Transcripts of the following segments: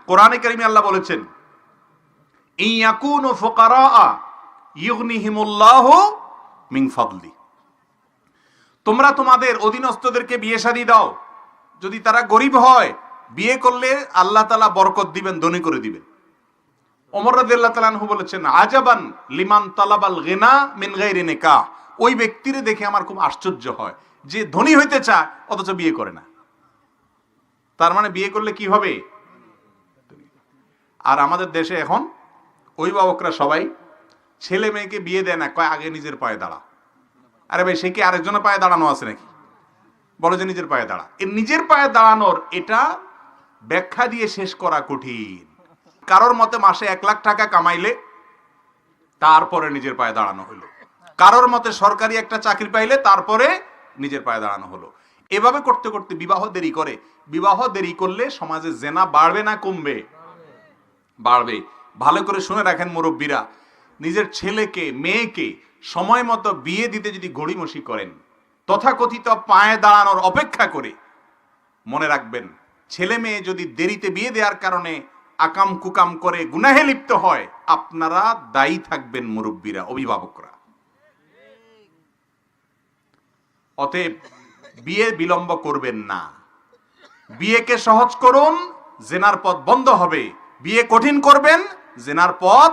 কোরআনে কারিমে আল্লাহ বলেছেন, ইয়াকুনু ফুকারা ইউগনিহিমুল্লাহু মিন ফাদলি, তোমরা তোমাদের অধীনস্থদেরকে বিয়ে শাদী দাও, যদি তারা গরিব হয় বিয়ে করলে আল্লাহ তাআলা বরকত দিবেন, ধনী করে দিবেন। ওমর রাদিয়াল্লাহু তাআলা আনহু বলেছেন, আজাবান লিমান তালাবাল গিনা মিন গায়রি নিকাহ, ওই ব্যক্তিরে দেখে আমার খুব আশ্চর্য হয় যে ধনী হইতে চায় অথচ বিয়ে করে না। তার মানে বিয়ে করলে কি হবে? আর আমাদের দেশে এখন অভিভাবকরা সবাই ছেলে মেয়েকে বিয়ে দেয় না, কয় আগে নিজের পায়ে দাঁড়া। আরে ভাই, সে কি আরেকজনের পায়ে দাঁড়ানো আছে নাকি? বলো যে নিজের পায়ে দাঁড়া। এই নিজের পায়ে দাঁড়ানোর এটা ব্যাখ্যা দিয়ে শেষ করা কঠিন। কারোর মতে মাসে 1 লাখ টাকা কামাইলে তারপরে নিজের পায়ে দাঁড়ানো হলো, কারোর মতে সরকারি একটা চাকরি পাইলে তারপরে নিজের পায়ে দাঁড়ানো হলো। এভাবে করতে করতে বিবাহ দেরি করে। বিবাহ দেরি করলে সমাজে জেনা বাড়বে না কমবে? বাড়বে। ভালো করে শুনে রাখেন মুরব্বীরা, নিজের ছেলেকে মেয়েকে সময় মতো বিয়ে দিতে যদি গড়িমসি করেন, তথাকথিত পায়ে দাঁড়ানোর অপেক্ষা করে, মনে রাখবেন ছেলে মেয়ে যদি দেরিতে বিয়ে দেওয়ার কারণে আকাম কুকাম করে গুনাহে লিপ্ত হয়, আপনারা দায়ী থাকবেন মুরব্বীরা, অভিভাবকরা। অতএব বিয়ে বিলম্ব করবেন না, বিয়েকে সহজ করুন, জেনার পথ বন্ধ হবে। বিয়ে কঠিন করবেন, জেনার পথ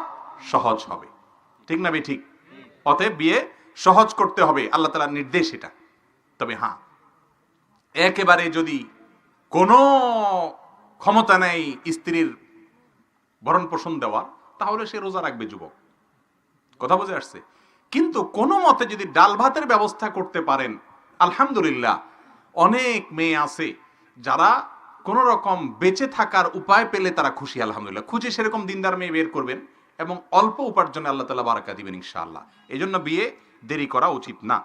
সহজ হবে। ঠিক না বে ঠিক? অতএব বিয়ে সহজ করতে হবে, আল্লাহ তাআলার নির্দেশ এটা। তবে হ্যাঁ, একেবারে যদি কোনো ক্ষমতা নেই স্ত্রীর ভরণ পোষণ দেওয়া, তাহলে সে রোজা রাখবে যুবক। কথা বুঝে আসছে? কিন্তু কোনো মতে যদি ডাল ভাতের ব্যবস্থা করতে পারেন, আলহামদুলিল্লাহ। অনেক মেয়ে আছে যারা কোন রকম বেঁচে থাকার উপায় পেলে তারা খুশি, আলহামদুলিল্লাহ। খুঁজে সেরকম দিনদার মেয়ে বের করবেন এবং অল্প উপার্জনে আল্লাহ তাআলা বারাকা দিবেন ইনশাআল্লাহ। এই জন্য বিয়ে দেরি করা উচিত না।